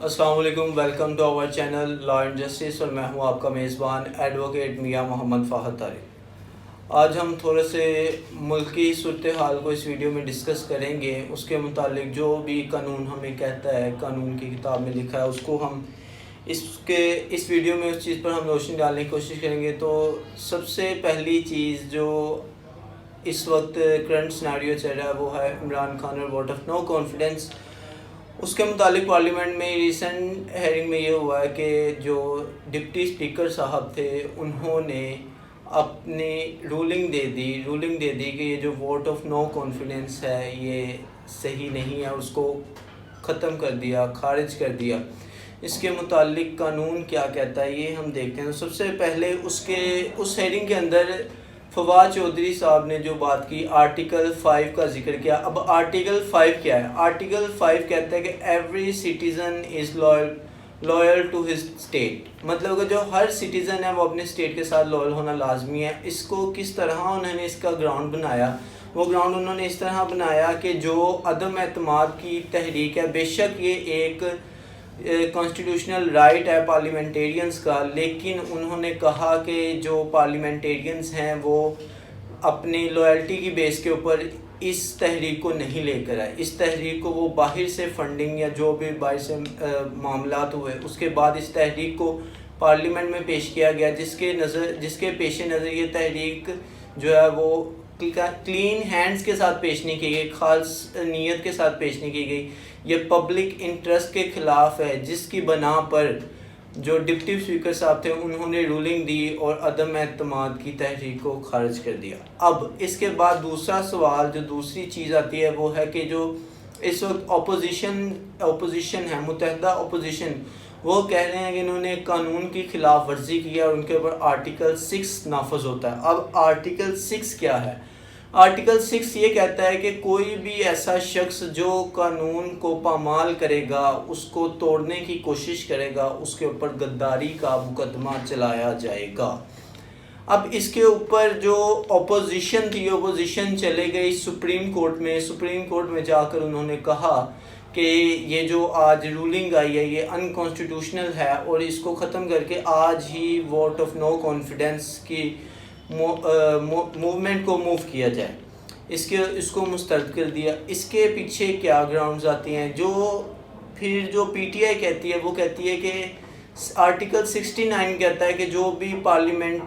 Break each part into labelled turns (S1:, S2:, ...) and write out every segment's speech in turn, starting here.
S1: السلام علیکم، welcome to our channel law and justice, اور میں ہوں آپ کا میزبان ایڈوکیٹ میاں محمد فاہد طارق۔ آج ہم تھوڑے سے ملکی صورتحال کو اس ویڈیو میں ڈسکس کریں گے۔ اس کے متعلق جو بھی قانون ہمیں کہتا ہے، قانون کی کتاب میں لکھا ہے، اس کو ہم اس ویڈیو میں اس چیز پر ہم روشنی ڈالنے کی کوشش کریں گے۔ تو سب سے پہلی چیز جو اس وقت کرنٹ سیناریو چل رہا ہے وہ ہے عمران خان اور ووٹ آف نو کانفیڈنس۔ اس کے متعلق پارلیمنٹ میں ریسنٹ ہیئرنگ میں یہ ہوا ہے کہ جو ڈپٹی اسپیکر صاحب تھے انہوں نے اپنی رولنگ دے دی کہ یہ جو ووٹ آف نو کانفیڈنس ہے یہ صحیح نہیں ہے، اس کو ختم کر دیا، خارج کر دیا۔ اس کے متعلق قانون کیا کہتا ہے یہ ہم دیکھتے ہیں۔ سب سے پہلے اس ہیئرنگ کے اندر فواد چودھری صاحب نے جو بات کی، آرٹیکل 5 کا ذکر کیا۔ اب آرٹیکل 5 کیا ہے؟ آرٹیکل 5 کہتا ہے کہ every citizen is loyal to his state, مطلب کہ جو ہر سٹیزن ہے وہ اپنے اسٹیٹ کے ساتھ لوئل ہونا لازمی ہے۔ اس کو کس طرح انہوں نے اس کا گراؤنڈ بنایا؟ وہ گراؤنڈ انہوں نے اس طرح بنایا کہ جو عدم اعتماد کی تحریک ہے، بے شک یہ ایک کانسٹیٹیوشنل رائٹ ہے پارلیمنٹیرینز کا، لیکن انہوں نے کہا کہ جو پارلیمنٹیرینز ہیں وہ اپنی لویلٹی کی بیس کے اوپر اس تحریک کو نہیں لے کر آئے۔ اس تحریک کو وہ باہر سے فنڈنگ یا جو بھی باہر سے معاملات ہوئے، اس کے بعد اس تحریک کو پارلیمنٹ میں پیش کیا گیا، جس کے پیش نظر یہ تحریک جو ہے وہ کلین ہینڈز کے ساتھ پیش نہیں کی گئی، خالص نیت کے ساتھ پیش نہیں کی گئی۔ یہ پبلک انٹرسٹ کے خلاف ہے، جس کی بنا پر جو ڈپٹی اسپیکر صاحب تھے انہوں نے رولنگ دی اور عدم اعتماد کی تحریک کو خارج کر دیا۔ اب اس کے بعد دوسرا سوال، جو دوسری چیز آتی ہے وہ ہے کہ جو اس وقت اپوزیشن ہے، متحدہ اپوزیشن، وہ کہہ رہے ہیں کہ انہوں نے قانون کی خلاف ورزی کی ہے اور ان کے اوپر آرٹیکل 6 نافذ ہوتا ہے۔ اب آرٹیکل 6 کیا ہے؟ آرٹیکل 6 یہ کہتا ہے کہ کوئی بھی ایسا شخص جو قانون کو پامال کرے گا، اس کو توڑنے کی کوشش کرے گا، اس کے اوپر غداری کا مقدمہ چلایا جائے گا۔ اب اس کے اوپر جو اپوزیشن تھی، اپوزیشن چلے گئی سپریم کورٹ میں جا کر انہوں نے کہا کہ یہ جو آج رولنگ آئی ہے یہ انکانسٹیٹیوشنل ہے اور اس کو ختم کر کے آج ہی ووٹ آف نو کانفیڈنس کی موومنٹ کو موو کیا جائے، اس کو مسترد کر دیا۔ اس کے پیچھے کیا گراؤنڈز آتی ہیں؟ جو پی ٹی آئی کہتی ہے وہ کہتی ہے کہ آرٹیکل 69 کہتا ہے کہ جو بھی پارلیمنٹ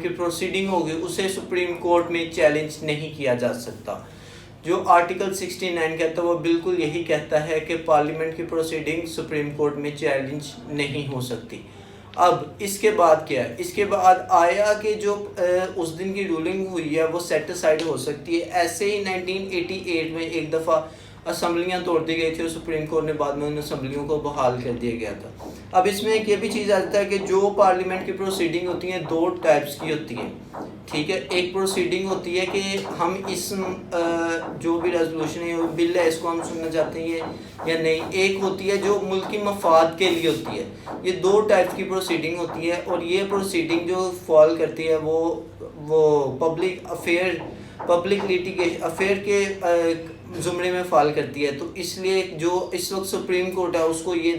S1: کی پروسیڈنگ ہوگی اسے سپریم کورٹ میں چیلنج نہیں کیا جا سکتا۔ جو آرٹیکل 69 کہتا ہے وہ بالکل یہی کہتا ہے کہ پارلیمنٹ کی پروسیڈنگ سپریم کورٹ میں چیلنج نہیں ہو سکتی۔ اب اس کے بعد کیا ہے؟ اس کے بعد آیا کہ جو اس دن کی رولنگ ہوئی ہے وہ سیٹ اسائڈ ہو سکتی ہے۔ ایسے ہی 1988 میں ایک دفعہ اسمبلیاں توڑ دی گئی تھی اور سپریم کورٹ نے بعد میں ان اسمبلیوں کو بحال کر دیا گیا تھا۔ اب اس میں ایک یہ بھی چیز آتا ہے کہ جو پارلیمنٹ کی پروسیڈنگ ہوتی ہیں دو ٹائپس کی ہوتی ہیں، ٹھیک ہے۔ ایک پروسیڈنگ ہوتی ہے کہ ہم اس جو بھی ریزولوشن ہے بل ہے اس کو ہم سننا چاہتے ہیں یا نہیں۔ ایک ہوتی ہے جو ملکی مفاد کے لیے ہوتی ہے۔ یہ دو ٹائپ کی پروسیڈنگ ہوتی ہے اور یہ پروسیڈنگ جو فال کرتی ہے وہ پبلک لیٹیگیشن افیئر کے زمرے میں فال کرتی ہے۔ تو اس لیے جو اس وقت سپریم کورٹ ہے اس کو یہ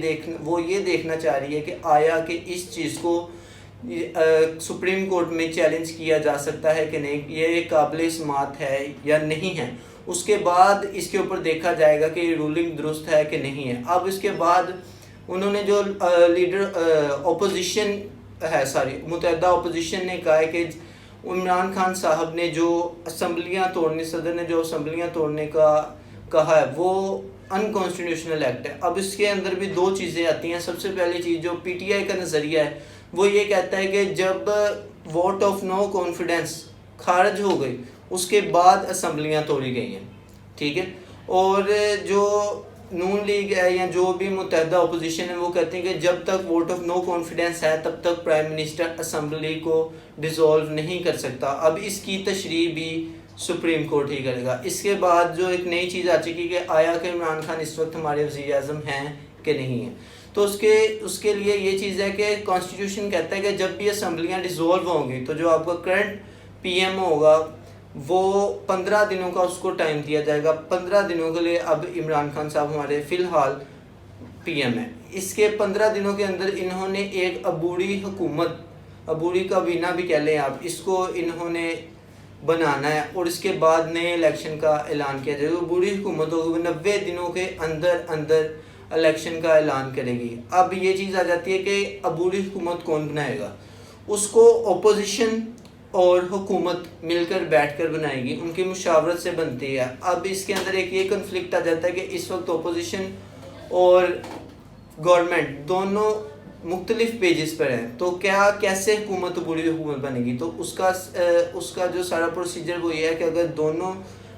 S1: دیکھنا چاہ رہی ہے کہ آیا کہ اس چیز کو سپریم کورٹ میں چیلنج کیا جا سکتا ہے کہ نہیں، یہ قابل سماعت ہے یا نہیں ہے۔ اس کے بعد اس کے اوپر دیکھا جائے گا کہ یہ رولنگ درست ہے کہ نہیں ہے۔ اب اس کے بعد انہوں نے جو متحدہ اپوزیشن نے کہا ہے کہ عمران خان صاحب نے جو صدر نے جو اسمبلیاں توڑنے کا کہا ہے وہ انکانسٹیٹیوشنل ایکٹ ہے۔ اب اس کے اندر بھی دو چیزیں آتی ہیں۔ سب سے پہلی چیز جو پی ٹی آئی کا نظریہ ہے وہ یہ کہتا ہے کہ جب ووٹ آف نو کانفیڈنس خارج ہو گئی اس کے بعد اسمبلیاں توڑی گئی ہیں، ٹھیک ہے۔ اور جو نون لیگ ہے یا جو بھی متحدہ اپوزیشن ہے وہ کہتے ہیں کہ جب تک ووٹ آف نو کانفیڈنس ہے تب تک پرائم منسٹر اسمبلی کو ڈیزولو نہیں کر سکتا۔ اب اس کی تشریح بھی سپریم کورٹ ہی کرے گا۔ اس کے بعد جو ایک نئی چیز آ چکی کہ آیا کہ عمران خان اس وقت ہمارے وزیر اعظم ہیں کہ نہیں ہیں۔ تو اس کے لیے یہ چیز ہے کہ کانسٹیٹیوشن کہتا ہے کہ جب بھی اسمبلیاں ڈیزولو ہوں گی تو جو آپ کا کرنٹ پی ایم ہوگا وہ 15 دنوں کا اس کو ٹائم دیا جائے گا۔ 15 دنوں کے لیے اب عمران خان صاحب ہمارے فی الحال PM ہے. اس کے 15 دنوں کے اندر انہوں نے ایک عبوری حکومت، عبوری کابینہ بھی کہہ لیں آپ، اس کو انہوں نے بنانا ہے اور اس کے بعد نئے الیکشن کا اعلان کیا جائے گا. عبوری حکومت ہوگی 90 دنوں کے اندر اندر الیکشن کا اعلان کرے گی. اب یہ چیز آ جاتی ہے کہ عبوری حکومت کون بنائے گا. اس کو اپوزیشن اور حکومت مل کر بیٹھ کر بنائے گی، ان کی مشاورت سے بنتی ہے. اب اس کے اندر ایک یہ کنفلکٹ آ جاتا ہے کہ اس وقت اپوزیشن اور گورنمنٹ دونوں مختلف پیجز پر ہیں، تو کیسے حکومت عبوری حکومت بنے گی. تو اس کا جو سارا پروسیجر وہ یہ ہے کہ اگر دونوں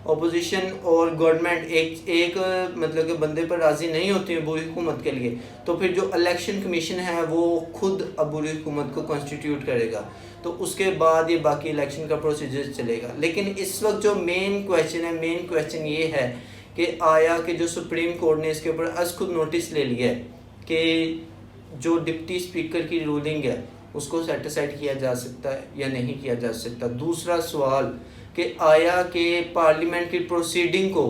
S1: اپوزیشن اور گورنمنٹ ایک مطلب کہ بندے پر راضی نہیں ہوتی ہیں عبوری حکومت کے لیے، تو پھر جو الیکشن کمیشن ہے وہ خود عبوری حکومت کو کانسٹیٹیوٹ کرے گا. تو اس کے بعد یہ باقی الیکشن کا پروسیجر چلے گا. لیکن اس وقت جو مین کویسچن یہ ہے کہ آیا کہ جو سپریم کورٹ نے اس کے اوپر از خود نوٹس لے لیا ہے کہ جو ڈپٹی اسپیکر کی رولنگ ہے اس کو سیٹ اسائڈ کیا جا سکتا ہے یا نہیں کیا جا سکتا. دوسرا سوال کہ آیا کہ پارلیمنٹ کی پروسیڈنگ کو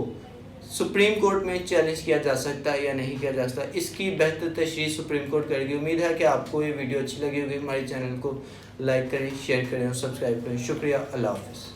S1: سپریم کورٹ میں چیلنج کیا جا سکتا ہے یا نہیں کیا جا سکتا. اس کی بہتر تشریح سپریم کورٹ کرے گی. امید ہے کہ آپ کو یہ ویڈیو اچھی لگی ہوگی. ہمارے چینل کو لائک کریں، شیئر کریں اور سبسکرائب کریں. شکریہ. اللہ حافظ.